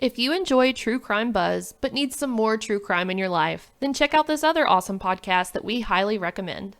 If you enjoy True Crime Buzz, but need some more true crime in your life, then check out this other awesome podcast that we highly recommend.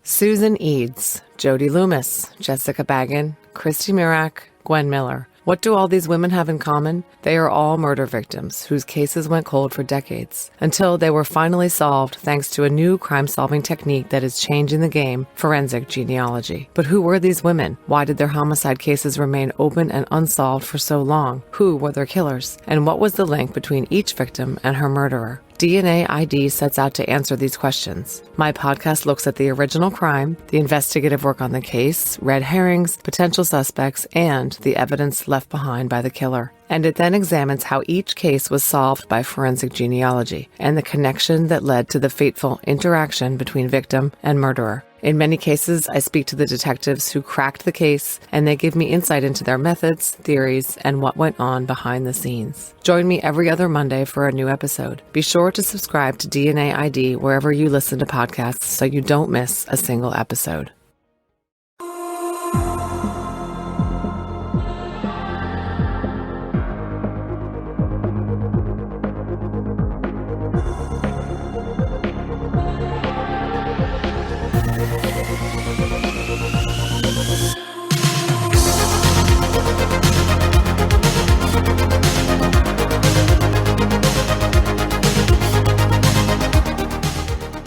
Susan Eads, Jody Loomis, Jessica Baggin, Christy Mirak, Gwen Miller. What do all these women have in common? They are all murder victims whose cases went cold for decades, until they were finally solved thanks to a new crime-solving technique that is changing the game, forensic genealogy. But who were these women? Why did their homicide cases remain open and unsolved for so long? Who were their killers? And what was the link between each victim and her murderer? DNA ID sets out to answer these questions. My podcast looks at the original crime, the investigative work on the case, red herrings, potential suspects, and the evidence left behind by the killer. And it then examines how each case was solved by forensic genealogy and the connection that led to the fateful interaction between victim and murderer. In many cases, I speak to the detectives who cracked the case, and they give me insight into their methods, theories, and what went on behind the scenes. Join me every other Monday for a new episode. Be sure to subscribe to DNA ID wherever you listen to podcasts so you don't miss a single episode.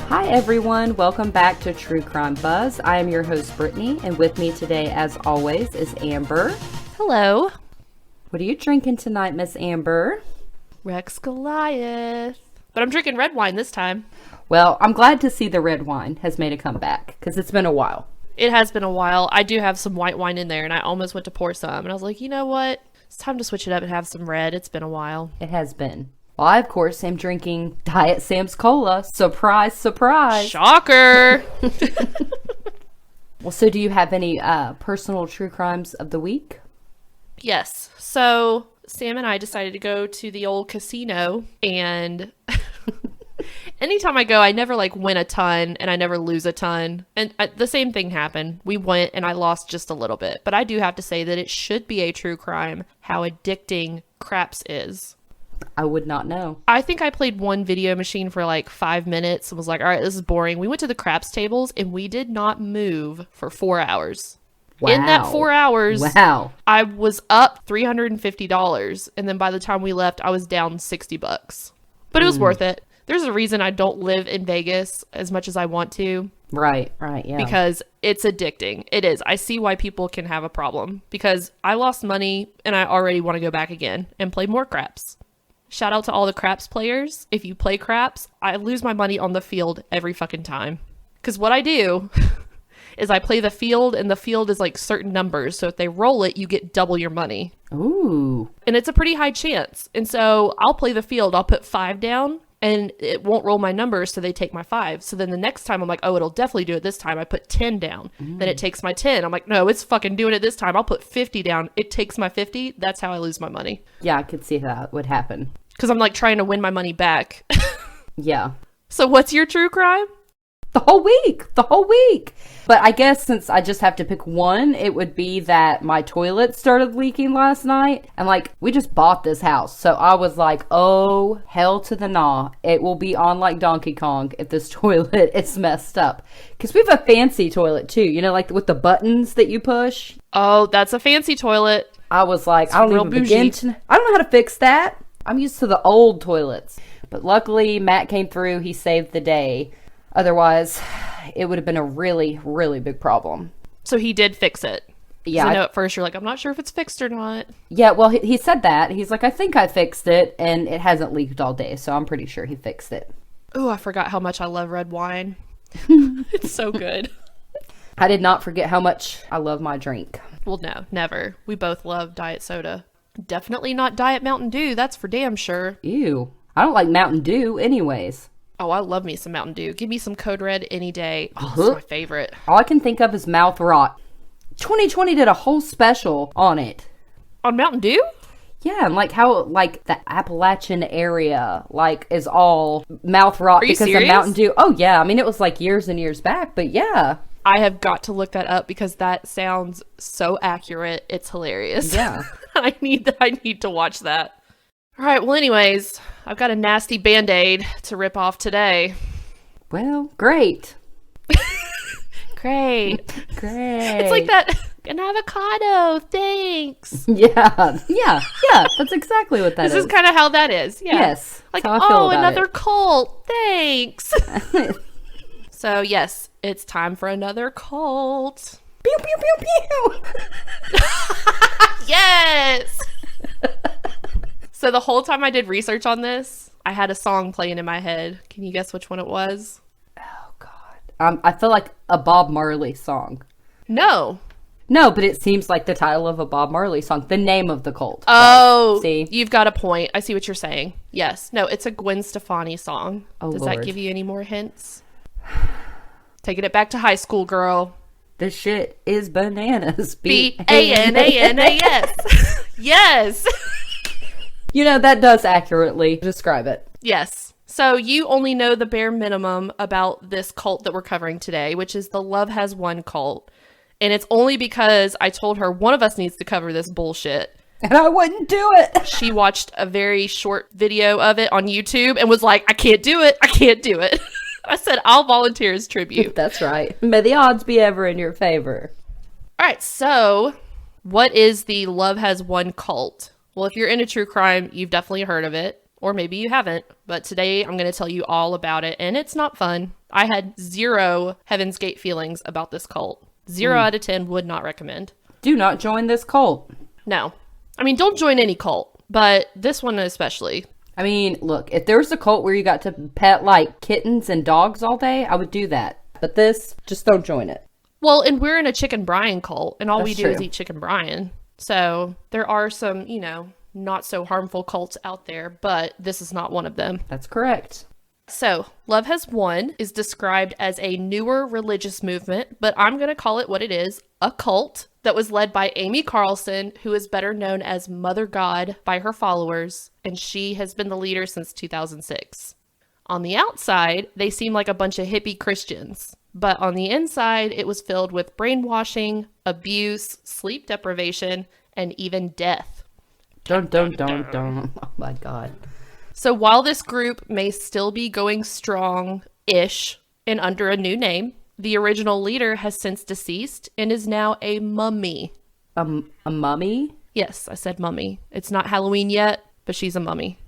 Hi everyone, welcome back to True Crime Buzz. I am your host Brittany, and with me today as always is Amber. Hello. What are you drinking tonight, Miss Amber? Rex Goliath. But I'm drinking red wine this time. Well, I'm glad to see the red wine has made a comeback, because it's been a while. It has been a while. I do have some white wine in there, and I almost went to pour some. And I was like, you know what? It's time to switch it up and have some red. It's been a while. It has been. Well, I, of course, am drinking Diet Sam's Cola. Surprise, surprise. Shocker! Well, so do you have any personal true crimes of the week? Yes. So Sam and I decided to go to the old casino, and anytime I go, I never win a ton and I never lose a ton. And the same thing happened. We went and I lost just a little bit. But I do have to say that it should be a true crime how addicting craps is. I would not know. I think I played one video machine for 5 minutes and was like, all right, this is boring. We went to the craps tables and we did not move for 4 hours. Wow. In that 4 hours, wow, I was up $350. And then by the time we left, I was down $60. But it was worth it. There's a reason I don't live in Vegas as much as I want to. Right, yeah. Because it's addicting. It is. I see why people can have a problem. Because I lost money and I already want to go back again and play more craps. Shout out to all the craps players. If you play craps, I lose my money on the field every fucking time. Because what I do is I play the field, and the field is certain numbers. So if they roll it, you get double your money. Ooh. And it's a pretty high chance. And so I'll play the field. I'll put 5 down, and it won't roll my numbers, so they take my 5. So then the next time I'm like, oh, it'll definitely do it this time. I put 10 down. Then it takes my 10. I'm like, no, it's fucking doing it this time. I'll put 50 down. It takes my 50. That's how I lose my money. Yeah, I could see that would happen. Because I'm trying to win my money back. Yeah. So what's your true crime? The whole week. But I guess since I just have to pick one, it would be that my toilet started leaking last night. And we just bought this house. So I was like, oh, hell to the nah. It will be on like Donkey Kong if this toilet is messed up. Because we have a fancy toilet too. You know, with the buttons that you push. Oh, that's a fancy toilet. I was like, It's I don't real even bougie. begin to... I don't know how to fix that. I'm used to the old toilets. But luckily, Matt came through. He saved the day. Otherwise, it would have been a really, really big problem. So he did fix it. Yeah. I know at first you're like, I'm not sure if it's fixed or not. Yeah, well, he said that. He's like, I think I fixed it, and it hasn't leaked all day, so I'm pretty sure he fixed it. Oh, I forgot how much I love red wine. It's so good. I did not forget how much I love my drink. Well, no, never. We both love diet soda. Definitely not Diet Mountain Dew. That's for damn sure. Ew. I don't like Mountain Dew anyways. Oh, I love me some Mountain Dew. Give me some Code Red any day. Oh, it's my favorite. All I can think of is mouth rot. 2020 did a whole special on it. On Mountain Dew? Yeah, and how the Appalachian area is all mouth rot because serious? of Mountain Dew. Oh yeah, I mean it was years and years back, but yeah. I have got to look that up because that sounds so accurate. It's hilarious. Yeah. I need to watch that. All right, well, anyways, I've got a nasty Band-Aid to rip off today. Well, great. Great. Great. It's like that, an avocado, thanks. Yeah. That's exactly what that is. This is kind of how that is. Yeah. Yes. Like, that's how I feel about another it. cult, thanks. So, yes, it's time for another cult. Pew, pew, pew, pew. Yes! So the whole time I did research on this, I had a song playing in my head. Can you guess which one it was? Oh, God. I feel like a Bob Marley song. No. No, but it seems like the title of a Bob Marley song. The name of the cult. Oh, see? You've got a point. I see what you're saying. Yes. No, it's a Gwen Stefani song. Oh, Does Lord. that give you any more hints? Taking it back to high school, girl. This shit is bananas. B-A-N-A-N-A-S. Yes. You know, that does accurately describe it. Yes. So you only know the bare minimum about this cult that we're covering today, which is the Love Has Won cult. And it's only because I told her one of us needs to cover this bullshit. And I wouldn't do it. She watched a very short video of it on YouTube and was like, I can't do it. I can't do it. I said, I'll volunteer as tribute. That's right. May the odds be ever in your favor. All right. So what is the Love Has Won cult? Well, if you're into true crime, you've definitely heard of it. Or maybe you haven't. But today I'm going to tell you all about it. And it's not fun. I had 0 Heaven's Gate feelings about this cult. 0 out of 10 would not recommend. Do not join this cult. No. I mean, don't join any cult. But this one especially. I mean, look, if there was a cult where you got to pet like kittens and dogs all day, I would do that. But this, just don't join it. Well, and we're in a chicken brine cult, and all That's we do true. is eat chicken brine. So there are some, not so harmful cults out there, but this is not one of them. That's correct. So Love Has Won is described as a newer religious movement, but I'm going to call it what it is, a cult that was led by Amy Carlson, who is better known as Mother God by her followers, and she has been the leader since 2006. On the outside, they seem like a bunch of hippie Christians, but on the inside, it was filled with brainwashing, abuse, sleep deprivation, and even death. Dun, dun, dun, dun. Oh my God. So while this group may still be going strong-ish and under a new name, the original leader has since deceased and is now a mummy. A mummy? Yes, I said mummy. It's not Halloween yet, but she's a mummy.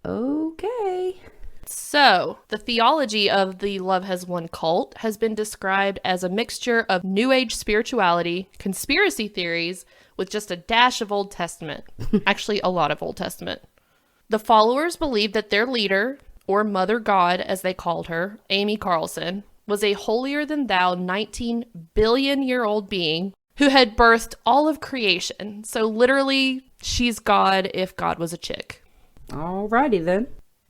Okay. So, the theology of the Love Has Won cult has been described as a mixture of New Age spirituality, conspiracy theories, with just a dash of Old Testament. Actually, a lot of Old Testament. The followers believed that their leader, or Mother God as they called her, Amy Carlson, was a holier-than-thou 19 billion-year-old being who had birthed all of creation. So literally, she's God if God was a chick. Alrighty then.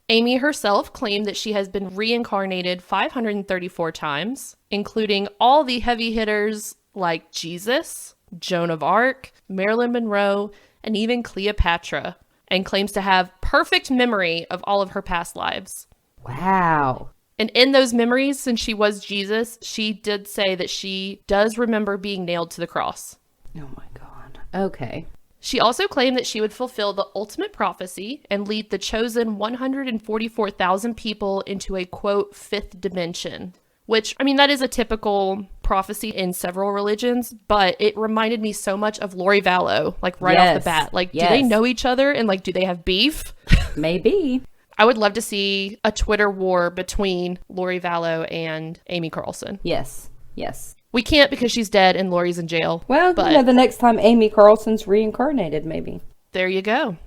Amy herself claimed that she has been reincarnated 534 times, including all the heavy hitters like Jesus, Joan of Arc, Marilyn Monroe, and even Cleopatra, and claims to have perfect memory of all of her past lives. Wow. And in those memories, since she was Jesus, she did say that she does remember being nailed to the cross. Oh my God. Okay. She also claimed that she would fulfill the ultimate prophecy and lead the chosen 144,000 people into a, quote, fifth dimension. Which, I mean, that is a typical prophecy in several religions, but it reminded me so much of Lori Vallow, like right off the bat. Like, do they know each other? And like, do they have beef? Maybe. I would love to see a Twitter war between Lori Vallow and Amy Carlson. Yes. Yes. We can't because she's dead and Lori's in jail. Well, but the next time Amy Carlson's reincarnated, maybe. There you go.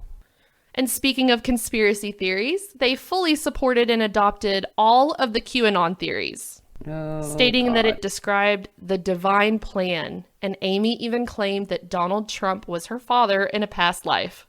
And speaking of conspiracy theories, they fully supported and adopted all of the QAnon theories, stating that it described the divine plan. And Amy even claimed that Donald Trump was her father in a past life.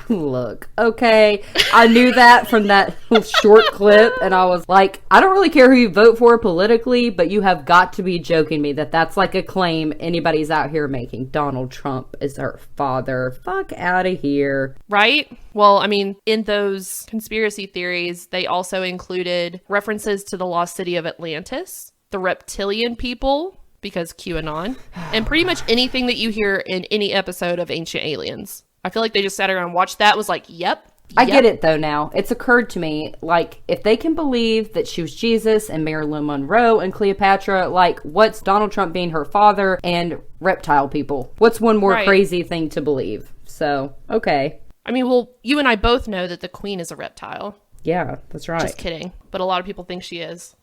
Look, okay, I knew that from that short clip, and I was like, I don't really care who you vote for politically, but you have got to be joking me that that's like a claim anybody's out here making. Donald Trump is her father. Fuck out of here. Right? Well, I mean, in those conspiracy theories, they also included references to the lost city of Atlantis, the reptilian people, because QAnon, and pretty much anything that you hear in any episode of Ancient Aliens. I feel like they just sat around and watched that, was like, yep, I get it, though, now. It's occurred to me, like, if they can believe that she was Jesus and Marilyn Monroe and Cleopatra, like, what's Donald Trump being her father and reptile people? What's one more crazy thing to believe? So, okay. I mean, well, you and I both know that the queen is a reptile. Yeah, that's right. Just kidding. But a lot of people think she is.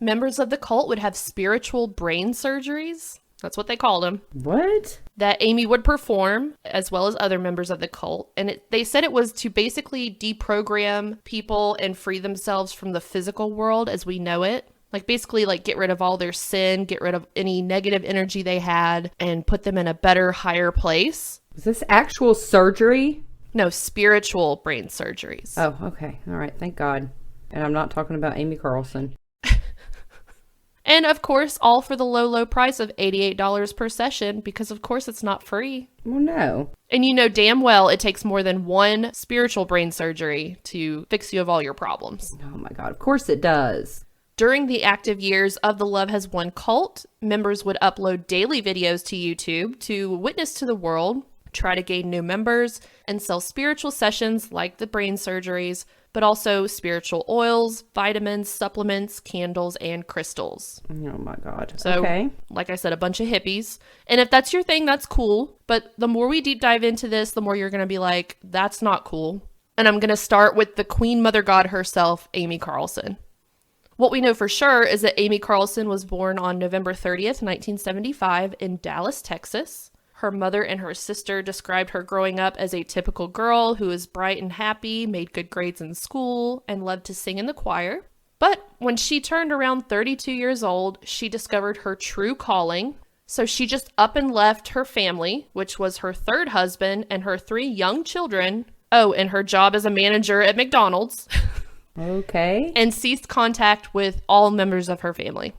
Members of the cult would have spiritual brain surgeries. That's what they called them. What? That Amy would perform, as well as other members of the cult. And they said it was to basically deprogram people and free themselves from the physical world as we know it. Like, basically, like, get rid of all their sin, get rid of any negative energy they had, and put them in a better, higher place. Is this actual surgery? No, spiritual brain surgeries. Oh, okay. All right. Thank God. And I'm not talking about Amy Carlson. And, of course, all for the low, low price of $88 per session, because, of course, it's not free. Well, no. And you know damn well it takes more than one spiritual brain surgery to fix you of all your problems. Oh, my God. Of course it does. During the active years of the Love Has Won cult, members would upload daily videos to YouTube to witness to the world, try to gain new members, and sell spiritual sessions like the brain surgeries, but also spiritual oils, vitamins, supplements, candles, and crystals. Oh my God. So, okay. Like I said, a bunch of hippies. And if that's your thing, that's cool. But the more we deep dive into this, the more you're going to be like, that's not cool. And I'm going to start with the Queen Mother God herself, Amy Carlson. What we know for sure is that Amy Carlson was born on November 30th, 1975 in Dallas, Texas. Her mother and her sister described her growing up as a typical girl who was bright and happy, made good grades in school, and loved to sing in the choir. But when she turned around 32 years old, she discovered her true calling. So she just up and left her family, which was her third husband and her 3 young children. Oh, and her job as a manager at McDonald's. Okay. And ceased contact with all members of her family.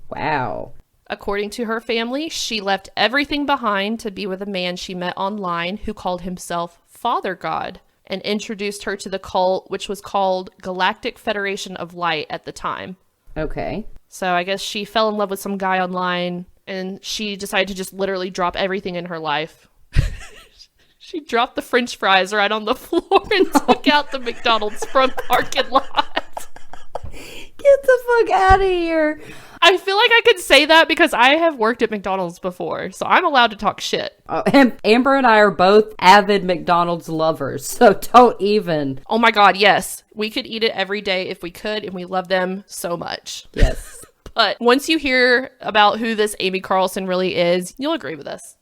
Wow. According to her family, she left everything behind to be with a man she met online who called himself Father God and introduced her to the cult, which was called Galactic Federation of Light at the time. Okay. So I guess she fell in love with some guy online and she decided to just literally drop everything in her life. She dropped the French fries right on the floor and took out the McDonald's front parking lot. Get the fuck out of here. I feel like I could say that because I have worked at McDonald's before, so I'm allowed to talk shit. And Amber and I are both avid McDonald's lovers, so don't even. Oh my God, yes. We could eat it every day if we could, and we love them so much. Yes. But once you hear about who this Amy Carlson really is, you'll agree with us.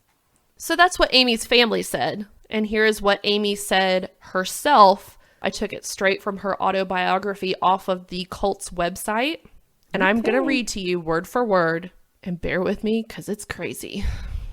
So that's what Amy's family said. And here is what Amy said herself. I took it straight from her autobiography off of the cult's website. And I'm going to read to you word for word. And bear with me because it's crazy.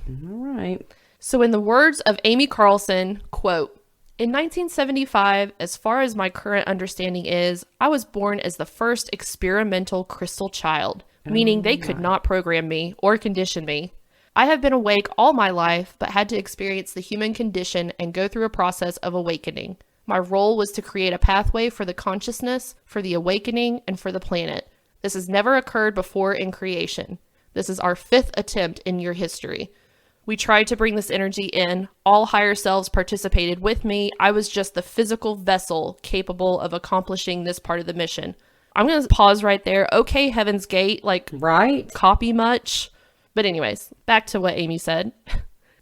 All right. So in the words of Amy Carlson, quote, in 1975, as far as my current understanding is, I was born as the first experimental crystal child, meaning they could not program me or condition me. I have been awake all my life, but had to experience the human condition and go through a process of awakening. My role was to create a pathway for the consciousness, for the awakening, and for the planet. This has never occurred before in creation. This is our 5th attempt in your history. We tried to bring this energy in. All higher selves participated with me. I was just the physical vessel capable of accomplishing this part of the mission. I'm going to pause right there. Okay, Heaven's Gate, like, right? Copy much? But anyways, back to what Amy said.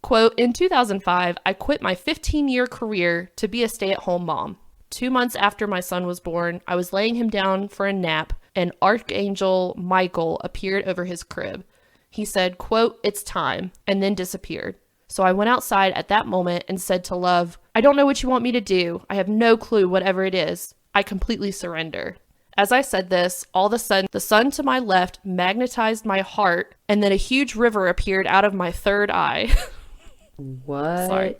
Quote, in 2005, I quit my 15-year career to be a stay-at-home mom. 2 months after my son was born, I was laying him down for a nap, and Archangel Michael appeared over his crib. He said, quote, it's time, and then disappeared. So I went outside at that moment and said to Love, I don't know what you want me to do. I have no clue whatever it is. I completely surrender. As I said this, all of a sudden, the sun to my left magnetized my heart, and then a huge river appeared out of my third eye. What? Sorry.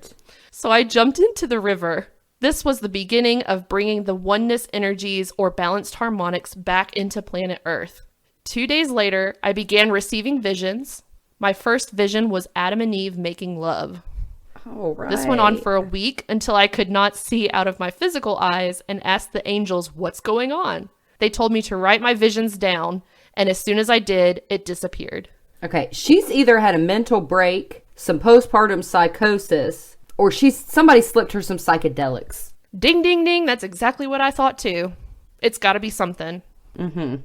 So I jumped into the river. This was the beginning of bringing the oneness energies or balanced harmonics back into planet Earth. 2 days later, I began receiving visions. My first vision was Adam and Eve making love. All right. This went on for a week until I could not see out of my physical eyes and asked the angels what's going on. They told me to write my visions down, and as soon as I did, it disappeared. Okay, she's either had a mental break, some postpartum psychosis, or somebody slipped her some psychedelics. Ding, ding, ding. That's exactly what I thought too. It's got to be something. Mm-hmm.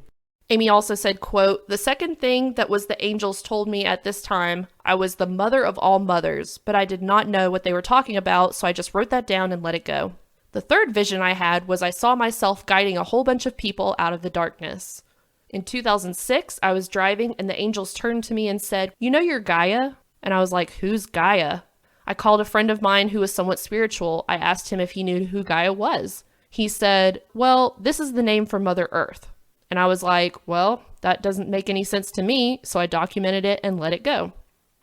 Amy also said, quote, "The second thing that was the angels told me at this time, I was the mother of all mothers, but I did not know what they were talking about, so I just wrote that down and let it go. The third vision I had was I saw myself guiding a whole bunch of people out of the darkness. In 2006, I was driving and the angels turned to me and said, 'You know you're Gaia?' And I was like, 'Who's Gaia?' I called a friend of mine who was somewhat spiritual. I asked him if he knew who Gaia was. He said, 'Well, this is the name for Mother Earth.' And I was like, well, that doesn't make any sense to me, so I documented it and let it go.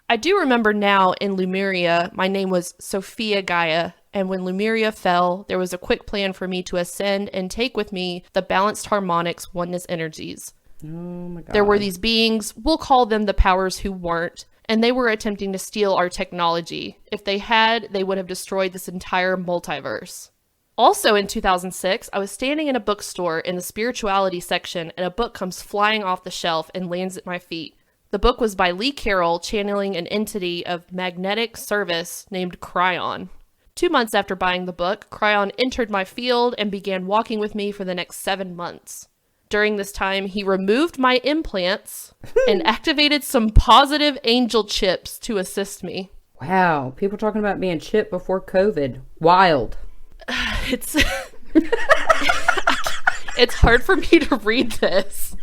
I do remember now in Lemuria, my name was Sophia Gaia, and when Lemuria fell, there was a quick plan for me to ascend and take with me the balanced harmonics oneness energies. Oh my God. There were these beings, we'll call them the powers who weren't, and they were attempting to steal our technology. If they had, they would have destroyed this entire multiverse. Also in 2006, I was standing in a bookstore in the spirituality section and a book comes flying off the shelf and lands at my feet. The book was by Lee Carroll channeling an entity of magnetic service named Cryon. 2 months after buying the book, Cryon entered my field and began walking with me for the next 7 months. During this time, he removed my implants and activated some positive angel chips to assist me. Wow, people talking about being chipped before COVID. Wild. It's it's hard for me to read this.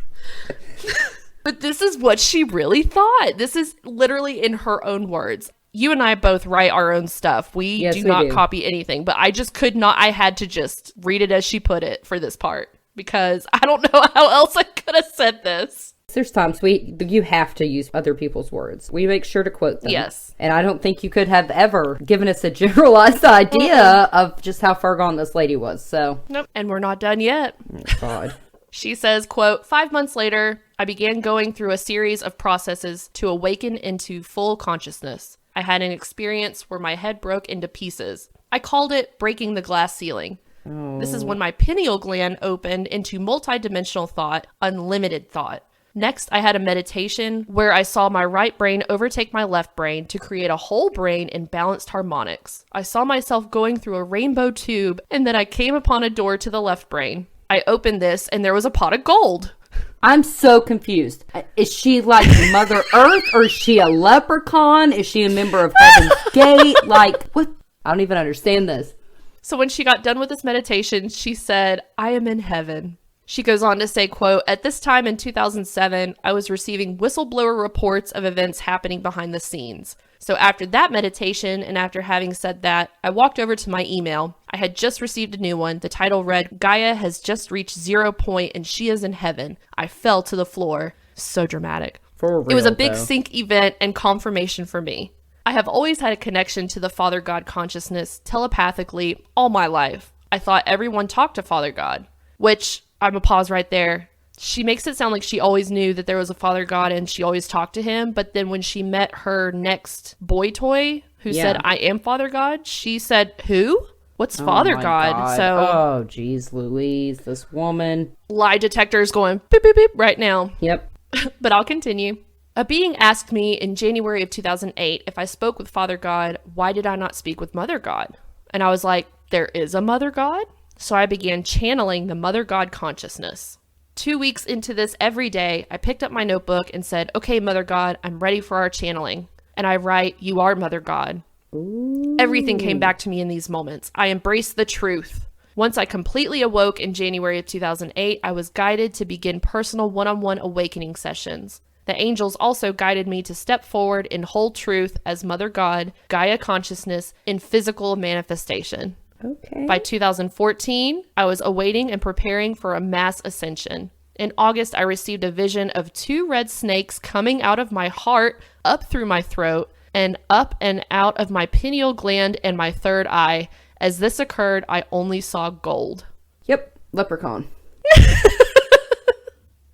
But this is what she really thought. This is literally in her own words. You and I both write our own stuff. We do not copy anything, but I just could not. I had to just read it as she put it for this part because I don't know how else I could have said this. There's times you have to use other people's words. We make sure to quote them. Yes. And I don't think you could have ever given us a generalized idea of just how far gone this lady was. So. Nope. And we're not done yet. Oh, God. She says, quote, 5 months later, I began going through a series of processes to awaken into full consciousness. I had an experience where my head broke into pieces. I called it breaking the glass ceiling. Oh. This is when my pineal gland opened into multidimensional thought, unlimited thought. Next, I had a meditation where I saw my right brain overtake my left brain to create a whole brain in balanced harmonics. I saw myself going through a rainbow tube, and then I came upon a door to the left brain. I opened this, and there was a pot of gold. I'm so confused. Is she like Mother Earth, or is she a leprechaun? Is she a member of Heaven's Gate? Like, what? I don't even understand this. So when she got done with this meditation, she said, I am in heaven. She goes on to say, quote, at this time in 2007, I was receiving whistleblower reports of events happening behind the scenes. So after that meditation, and after having said that, I walked over to my email. I had just received a new one. The title read, Gaia has just reached 0 point and she is in heaven. I fell to the floor. So dramatic. For real, it was a big though. sync event and confirmation for me. I have always had a connection to the Father God consciousness telepathically all my life. I thought everyone talked to Father God, which I'm gonna pause right there. She makes it sound like she always knew that there was a Father God and she always talked to him. But then when she met her next boy toy who said, I am Father God, she said, who? What's Father God? So, oh, geez, Louise, this woman. Lie detector is going beep, beep, beep right now. Yep. But I'll continue. A being asked me in January of 2008 if I spoke with Father God, why did I not speak with Mother God? And I was like, there is a Mother God? So I began channeling the Mother God consciousness. 2 weeks into this every day, I picked up my notebook and said, okay, Mother God, I'm ready for our channeling. And I write, you are Mother God. Ooh. Everything came back to me in these moments. I embraced the truth. Once I completely awoke in January of 2008, I was guided to begin personal one-on-one awakening sessions. The angels also guided me to step forward in whole truth as Mother God, Gaia consciousness, in physical manifestation. Okay. By 2014, I was awaiting and preparing for a mass ascension. In August, I received a vision of 2 red snakes coming out of my heart, up through my throat, and up and out of my pineal gland and my third eye. As this occurred, I only saw gold. Yep, leprechaun.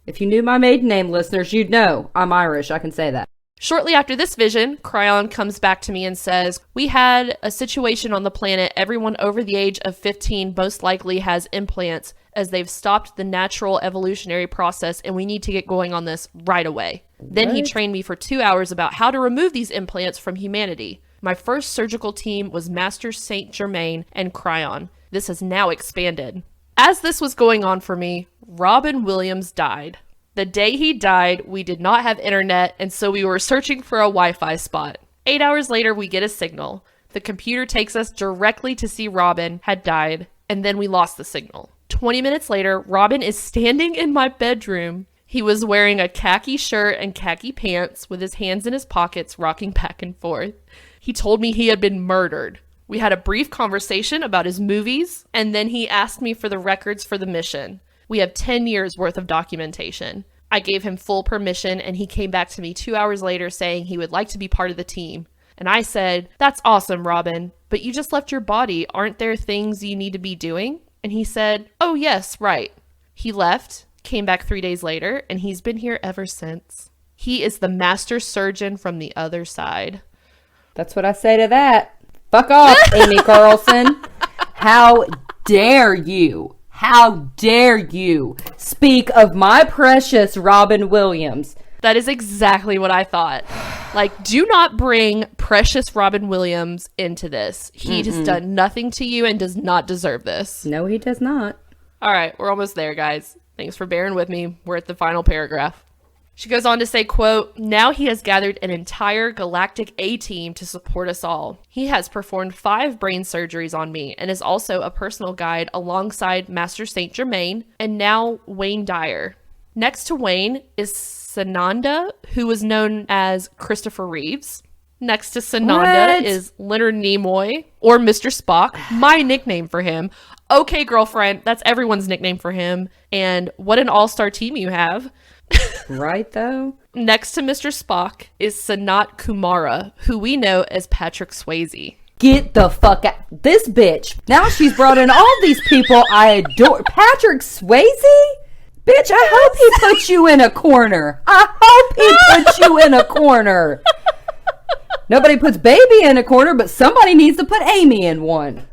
If you knew my maiden name, listeners, you'd know I'm Irish. I can say that. Shortly after this vision, Cryon comes back to me and says, we had a situation on the planet. Everyone over the age of 15 most likely has implants as they've stopped the natural evolutionary process and we need to get going on this right away. Then he trained me for 2 hours about how to remove these implants from humanity. My first surgical team was Master Saint Germain and Cryon. this has now expanded. As this was going on for me, Robin Williams died. The day he died, we did not have internet, and so we were searching for a Wi-Fi spot. 8 hours later, we get a signal. The computer takes us directly to see Robin had died, and then we lost the signal. 20 minutes later, Robin is standing in my bedroom. He was wearing a khaki shirt and khaki pants with his hands in his pockets, rocking back and forth. He told me he had been murdered. We had a brief conversation about his movies, and then he asked me for the records for the mission. We have 10 years worth of documentation. I gave him full permission, and he came back to me 2 hours later saying he would like to be part of the team. And I said, "That's awesome, Robin, but you just left your body. Aren't there things you need to be doing?" And he said, "Oh yes, right." He left, came back 3 days later, and he's been here ever since. He is the master surgeon from the other side. That's what I say to that. Fuck off, Amy Carlson. How dare you? How dare you speak of my precious Robin Williams? That is exactly what I thought. Like, do not bring precious Robin Williams into this. He has done nothing to you and does not deserve this. No, he does not. All right, we're almost there, guys. Thanks for bearing with me. We're at the final paragraph. She goes on to say, quote, "Now he has gathered an entire galactic A-team to support us all. He has performed 5 brain surgeries on me and is also a personal guide alongside Master Saint Germain and now Wayne Dyer. Next to Wayne is Sananda, who was known as Christopher Reeves. Next to Sananda is Leonard Nimoy, or Mr. Spock, my nickname for him. Okay, girlfriend, that's everyone's nickname for him. And what an all-star team you have." Right, though? Next to Mr. Spock is Sanat Kumara, who we know as Patrick Swayze. Get the fuck out. This bitch. Now she's brought in all these people I adore. Patrick Swayze? Bitch, I hope he puts you in a corner. I hope he puts you in a corner. Nobody puts baby in a corner, but somebody needs to put Amy in one.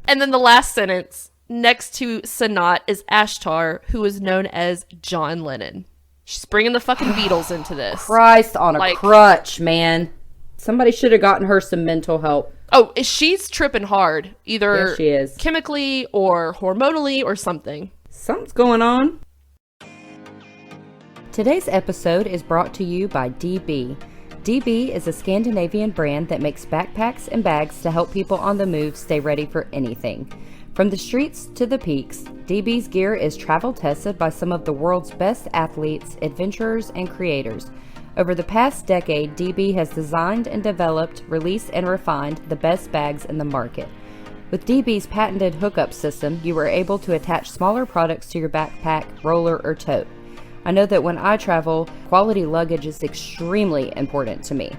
And then the last sentence, next to Sanat is Ashtar, who is known as John Lennon. She's bringing the fucking Beatles into this. Christ on a crutch, man. Somebody should have gotten her some mental help. Oh, she's tripping hard. Either Yes, she is. chemically or hormonally or something. Something's going on. Today's episode is brought to you by DB. DB is a Scandinavian brand that makes backpacks and bags to help people on the move stay ready for anything. From the streets to the peaks, DB's gear is travel tested by some of the world's best athletes, adventurers, and creators. Over the past decade, DB has designed and developed, released, and refined the best bags in the market. With DB's patented hookup system, you are able to attach smaller products to your backpack, roller, or tote. I know that when I travel, quality luggage is extremely important to me.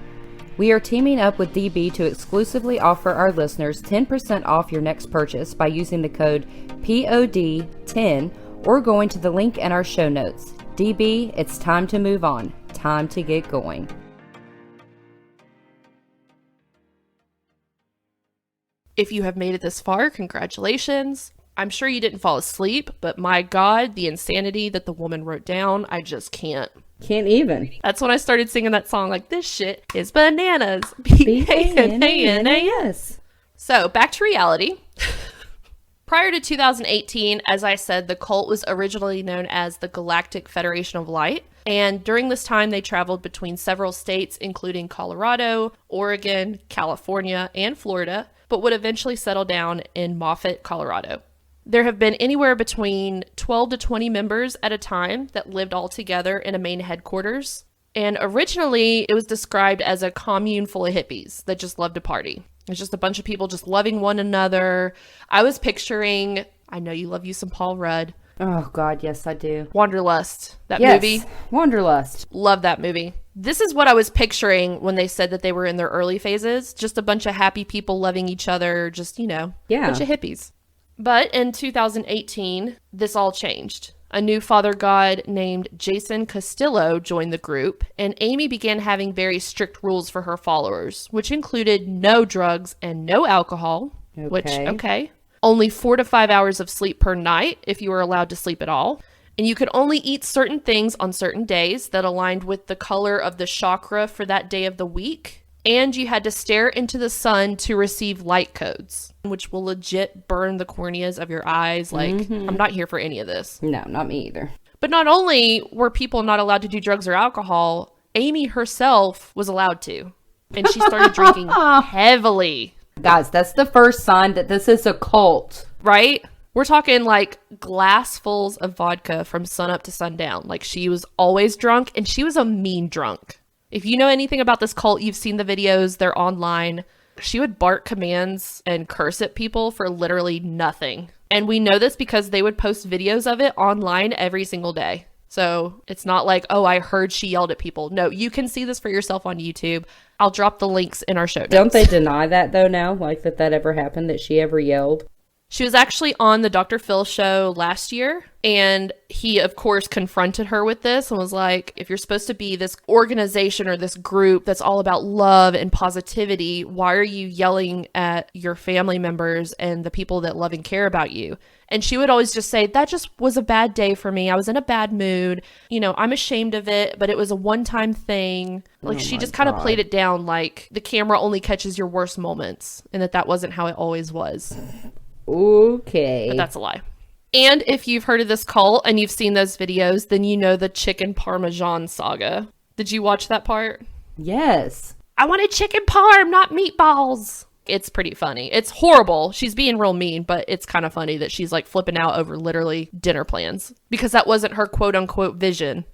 We are teaming up with DB to exclusively offer our listeners 10% off your next purchase by using the code POD10 or going to the link in our show notes. DB, it's time to move on. Time to get going. If you have made it this far, congratulations. I'm sure you didn't fall asleep, but my God, the insanity that the woman wrote down, I just can't. Can't even. That's when I started singing that song, like, this shit is bananas. B-A-N-A-N-A-S. So, back to reality. Prior to 2018, as I said, the cult was originally known as the Galactic Federation of Light. And during this time, they traveled between several states, including Colorado, Oregon, California, and Florida, but would eventually settle down in Moffett, Colorado. There have been anywhere between 12 to 20 members at a time that lived all together in a main headquarters. And originally, it was described as a commune full of hippies that just loved to party. It's just a bunch of people just loving one another. I was picturing, I know you love you some Paul Rudd. Oh, God, yes, I do. Wanderlust, that yes, movie. Wanderlust. Love that movie. This is what I was picturing when they said that they were in their early phases. Just a bunch of happy people loving each other, just, you know, a bunch of hippies. But in 2018, this all changed. A new father god named Jason Castillo joined the group, and Amy began having very strict rules for her followers, which included no drugs and no alcohol, which, only 4 to 5 hours of sleep per night if you were allowed to sleep at all. And you could only eat certain things on certain days that aligned with the color of the chakra for that day of the week. And you had to stare into the sun to receive light codes, which will legit burn the corneas of your eyes. Like, I'm not here for any of this. No, not me either. But not only were people not allowed to do drugs or alcohol, Amy herself was allowed to. And she started drinking heavily. Guys, that's the first sign that this is a cult. Right? We're talking like glassfuls of vodka from sunup to sundown. Like, she was always drunk, and she was a mean drunk. If you know anything about this cult, you've seen the videos, they're online. She would bark commands and curse at people for literally nothing. And we know this because they would post videos of it online every single day. So it's not like, oh, I heard she yelled at people. No, you can see this for yourself on YouTube. I'll drop the links in our show notes. Don't they deny that though now? Like that ever happened, that she ever yelled? She was actually on the Dr. Phil show last year, and he, of course, confronted her with this and was like, if you're supposed to be this organization or this group that's all about love and positivity, why are you yelling at your family members and the people that love and care about you? And she would always just say, that just was a bad day for me. I was in a bad mood. You know, I'm ashamed of it, but it was a one-time thing. Like, she just kind of played it down like the camera only catches your worst moments, and that wasn't how it always was. Okay. But that's a lie. And if you've heard of this cult and you've seen those videos, then you know the chicken parmesan saga. Did you watch that part? Yes. I wanted chicken parm, not meatballs. It's pretty funny. It's horrible. She's being real mean, but it's kind of funny that she's like flipping out over literally dinner plans because that wasn't her quote unquote vision.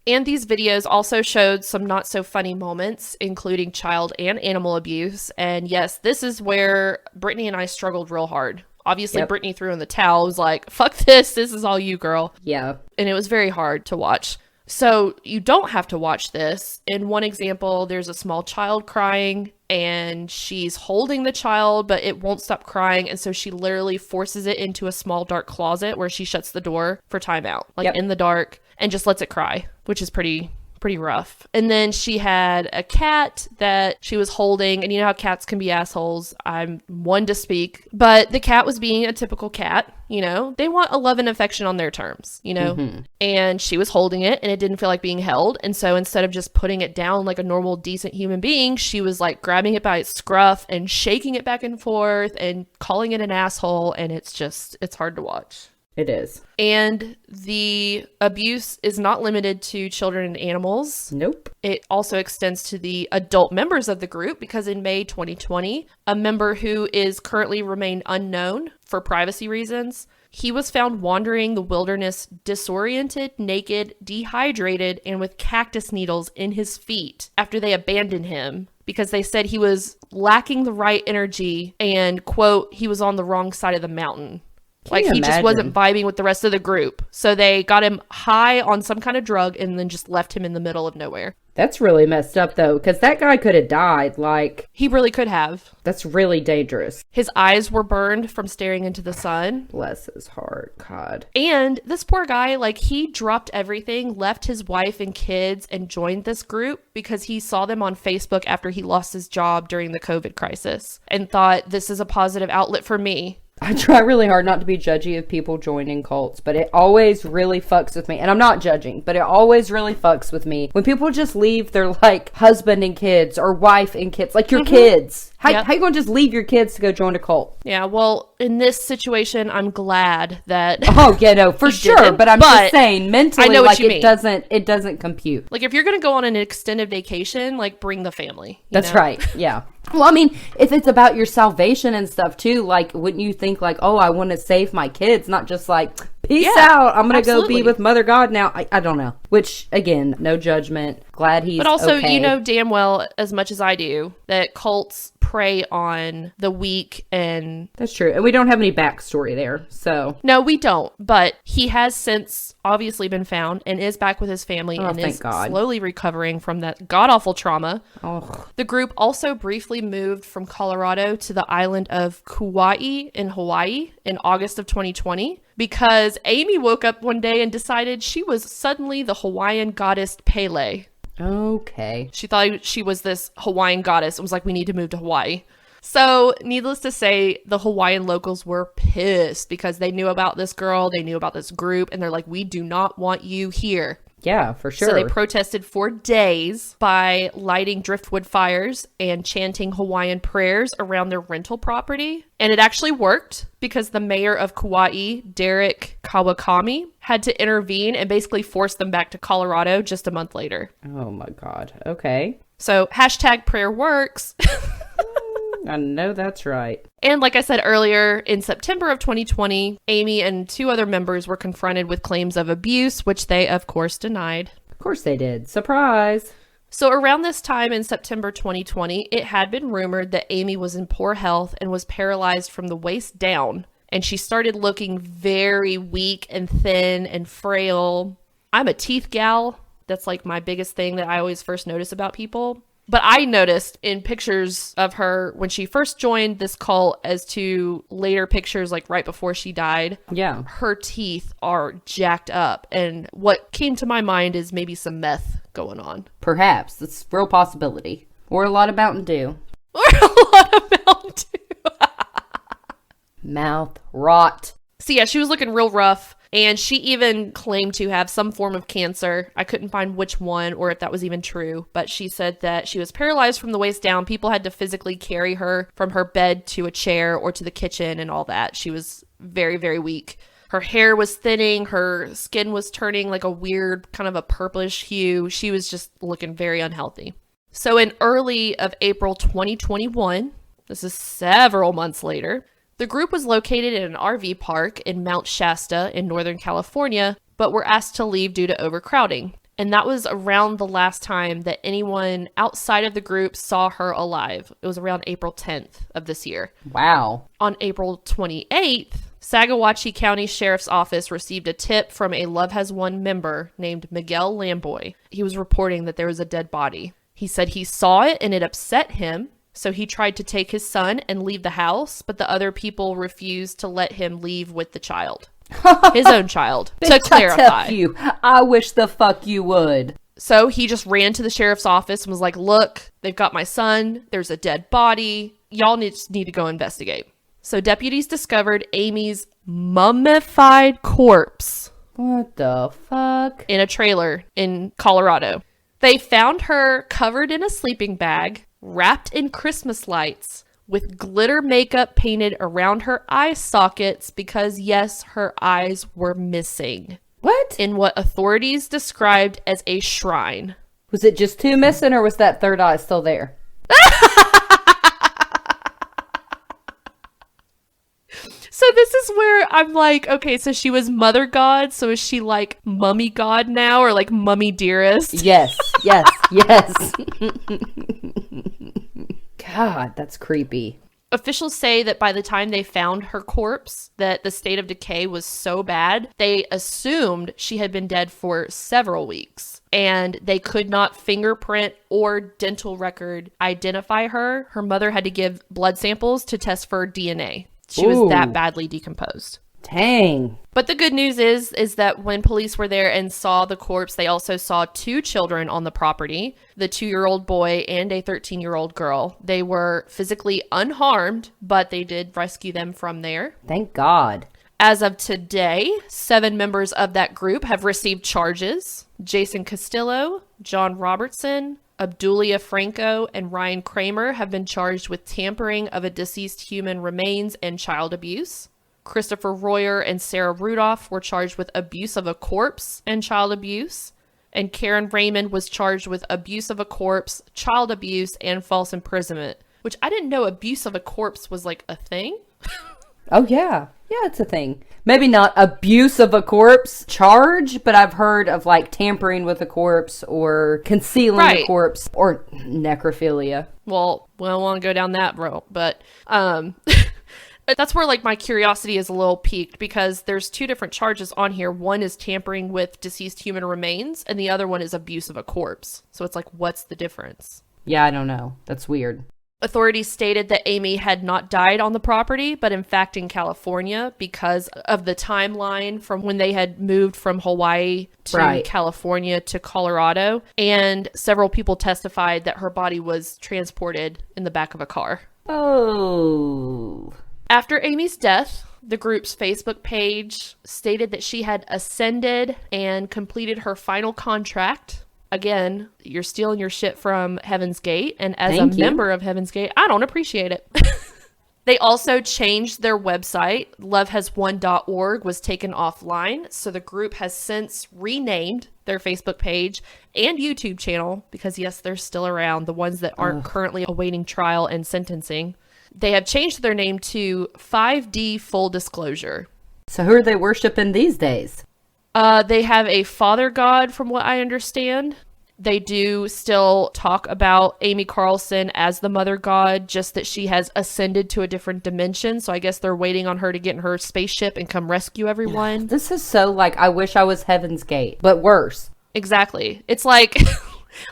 And these videos also showed some not so funny moments, including child and animal abuse. And yes, this is where Brittany and I struggled real hard. Obviously, Brittany threw in the towel, was like, fuck this is all you, girl. Yeah. And it was very hard to watch. So you don't have to watch this. In one example, there's a small child crying, and she's holding the child, but it won't stop crying. And so she literally forces it into a small dark closet where she shuts the door for timeout, like in the dark, and just lets it cry, which is pretty rough. And then she had a cat that she was holding, and you know how cats can be assholes. I'm one to speak, but the cat was being a typical cat. You know, they want a love and affection on their terms, you know, and she was holding it and it didn't feel like being held. And so instead of just putting it down like a normal, decent human being, she was like grabbing it by its scruff and shaking it back and forth and calling it an asshole. And it's hard to watch. It is. And the abuse is not limited to children and animals. Nope. It also extends to the adult members of the group, because in May 2020, a member who is currently remained unknown for privacy reasons, he was found wandering the wilderness disoriented, naked, dehydrated, and with cactus needles in his feet after they abandoned him because they said he was lacking the right energy and, quote, he was on the wrong side of the mountain. Like, he just wasn't vibing with the rest of the group. So they got him high on some kind of drug and then just left him in the middle of nowhere. That's really messed up, though, because that guy could have died. Like, he really could have. That's really dangerous. His eyes were burned from staring into the sun. Bless his heart, God. And this poor guy, like, he dropped everything, left his wife and kids, and joined this group because he saw them on Facebook after he lost his job during the COVID crisis and thought, this is a positive outlet for me. I try really hard not to be judgy of people joining cults, but it always really fucks with me. And I'm not judging, but it always really fucks with me when people just leave their, like, husband and kids or wife and kids, like your kids. How you gonna just leave your kids to go join a cult? Yeah, well, in this situation, I'm glad that... Oh, yeah, no, for sure. Didn't, but I'm just saying, mentally, I know like, what you mean. It doesn't compute. Like, if you're gonna go on an extended vacation, like, bring the family. That's right, yeah. Well, I mean, if it's about your salvation and stuff, too, like, wouldn't you think, like, oh, I want to save my kids, not just, like, peace out, I'm going to go be with Mother God now. I don't know. Which, again, no judgment. Glad he's But also, okay. you know damn well, as much as I do, that cults prey on the weak and... That's true. And we don't have any backstory there, so... No, we don't. But he has since obviously been found and is back with his family and is slowly recovering from that god-awful trauma. Oh. The group also briefly moved from Colorado to the island of Kauai in Hawaii in August of 2020 because Amy woke up one day and decided she was suddenly the Hawaiian goddess Pele. Okay. She thought she was this Hawaiian goddess and was like, we need to move to Hawaii. So, needless to say, the Hawaiian locals were pissed because they knew about this girl, they knew about this group, and they're like, we do not want you here. Yeah, for sure. So they protested for days by lighting driftwood fires and chanting Hawaiian prayers around their rental property. And it actually worked because the mayor of Kauai, Derek Kawakami, had to intervene and basically force them back to Colorado just a month later. Oh my God. Okay. So hashtag prayer works. I know that's right. And like I said earlier, in September of 2020, Amy and 2 other members were confronted with claims of abuse, which they, of course, denied. Of course they did. Surprise. So around this time in September 2020, it had been rumored that Amy was in poor health and was paralyzed from the waist down. And she started looking very weak and thin and frail. I'm a teeth gal. That's like my biggest thing that I always first notice about people. But I noticed in pictures of her when she first joined this cult as to later pictures like right before she died. Yeah. Her teeth are jacked up. And what came to my mind is maybe some meth going on. Perhaps. That's a real possibility. Or a lot of Mountain Dew. Or a lot of Mountain Dew. Mouth rot. So yeah, she was looking real rough. And she even claimed to have some form of cancer. I couldn't find which one or if that was even true. But she said that she was paralyzed from the waist down. People had to physically carry her from her bed to a chair or to the kitchen and all that. She was very, very weak. Her hair was thinning. Her skin was turning like a weird kind of a purplish hue. She was just looking very unhealthy. So in early of April 2021, this is several months later, the group was located in an RV park in Mount Shasta in Northern California, but were asked to leave due to overcrowding. And that was around the last time that anyone outside of the group saw her alive. It was around April 10th of this year. Wow. On April 28th, Saguache County Sheriff's Office received a tip from a Love Has Won member named Miguel Lamboy. He was reporting that there was a dead body. He said he saw it and it upset him. So he tried to take his son and leave the house, but the other people refused to let him leave with the child. His own child, to clarify. I wish the fuck you would. So he just ran to the sheriff's office and was like, look, they've got my son. There's a dead body. Y'all need to go investigate. So deputies discovered Amy's mummified corpse. What the fuck? In a trailer in Colorado. They found her covered in a sleeping bag, wrapped in Christmas lights, with glitter makeup painted around her eye sockets because, yes, her eyes were missing. What? In what authorities described as a shrine. Was it just 2 missing, or was that third eye still there? So this is where I'm like, okay, so she was Mother God, so is she like Mummy God now, or like Mummy Dearest? Yes, yes, yes. God, that's creepy. Officials say that by the time they found her corpse, that the state of decay was so bad, they assumed she had been dead for several weeks. And they could not fingerprint or dental record identify her. Her mother had to give blood samples to test for DNA. She was that badly decomposed. Dang. But the good news is that when police were there and saw the corpse, they also saw 2 children on the property, the 2-year-old boy and a 13-year-old girl. They were physically unharmed, but they did rescue them from there. Thank God. As of today, 7 members of that group have received charges. Jason Castillo, John Robertson, Abdulia Franco, and Ryan Kramer have been charged with tampering of a deceased human remains and child abuse. Christopher Royer and Sarah Rudolph were charged with abuse of a corpse and child abuse. And Karen Raymond was charged with abuse of a corpse, child abuse, and false imprisonment. Which I didn't know abuse of a corpse was like a thing. Oh, yeah. Yeah, it's a thing. Maybe not abuse of a corpse charge, but I've heard of like tampering with a corpse or concealing a corpse or necrophilia. Well, we don't want to go down that road, but that's where like my curiosity is a little piqued because there's 2 different charges on here. One is tampering with deceased human remains and the other one is abuse of a corpse. So it's like, what's the difference? Yeah, I don't know. That's weird. Authorities stated that Amy had not died on the property, but in fact in California because of the timeline from when they had moved from Hawaii to California to Colorado. And several people testified that her body was transported in the back of a car. Oh. After Amy's death, the group's Facebook page stated that she had ascended and completed her final contract. Again, you're stealing your shit from Heaven's Gate, and as a member of Heaven's Gate, I don't appreciate it. They also changed their website. lovehaswon.org was taken offline, so the group has since renamed their Facebook page and YouTube channel, because yes, they're still around, the ones that aren't currently awaiting trial and sentencing. They have changed their name to 5D Full Disclosure. So who are they worshiping these days? They have a father god, from what I understand. They do still talk about Amy Carlson as the mother god, just that she has ascended to a different dimension. So I guess they're waiting on her to get in her spaceship and come rescue everyone. This is so like, I wish I was Heaven's Gate, but worse. Exactly. It's like,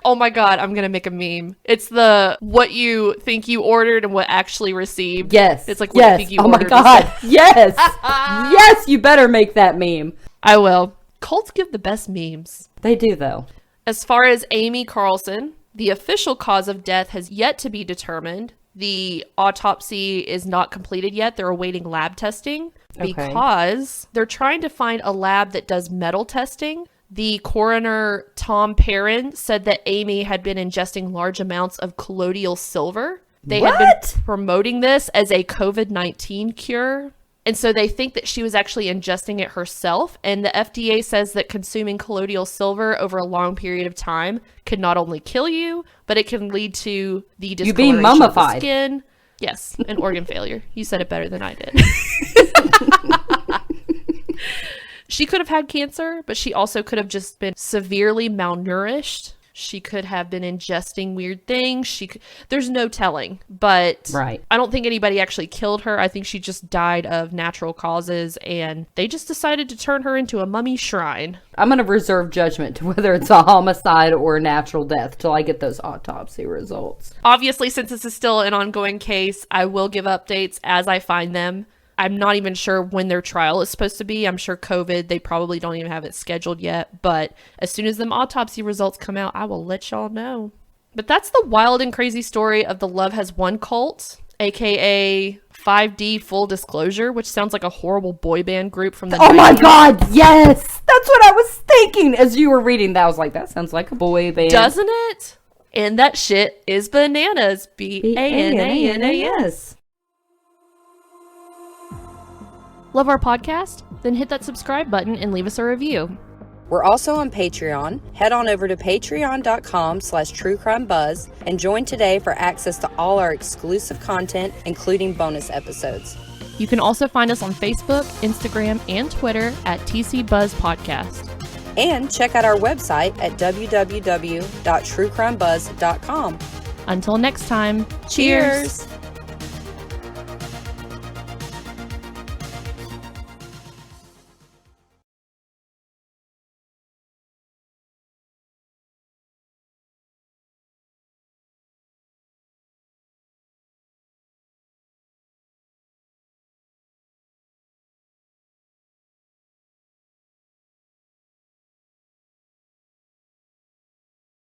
oh my God, I'm going to make a meme. It's the what you think you ordered and what actually received. Yes. It's like what you think you ordered. Oh my God. Yes. Yes, you better make that meme. I will. Cults give the best memes. They do, though. As far as Amy Carlson, the official cause of death has yet to be determined. The autopsy is not completed yet. They're awaiting lab testing because they're trying to find a lab that does metal testing. The coroner, Tom Perrin, said that Amy had been ingesting large amounts of colloidal silver. They had been promoting this as a COVID-19 cure. And so they think that she was actually ingesting it herself. And the FDA says that consuming colloidal silver over a long period of time could not only kill you, but it can lead to the discoloration of the skin. Yes, and organ failure. You said it better than I did. She could have had cancer, but she also could have just been severely malnourished. She could have been ingesting weird things. There's no telling, but I don't think anybody actually killed her. I think she just died of natural causes, and they just decided to turn her into a mummy shrine. I'm going to reserve judgment to whether it's a homicide or a natural death till I get those autopsy results. Obviously, since this is still an ongoing case, I will give updates as I find them. I'm not even sure when their trial is supposed to be. I'm sure COVID, they probably don't even have it scheduled yet. But as soon as them autopsy results come out, I will let y'all know. But that's the wild and crazy story of the Love Has Won cult, aka 5D Full Disclosure, which sounds like a horrible boy band group from the 90s. Oh my God, yes! That's what I was thinking as you were reading that. I was like, that sounds like a boy band. Doesn't it? And that shit is bananas. B-A-N-A-N-A-S. Love our podcast? Then hit that subscribe button and leave us a review. We're also on Patreon. Head on over to patreon.com/truecrimebuzz and join today for access to all our exclusive content, including bonus episodes. You can also find us on Facebook, Instagram, and Twitter at TC Buzz Podcast. And check out our website at www.truecrimebuzz.com. Until next time, cheers!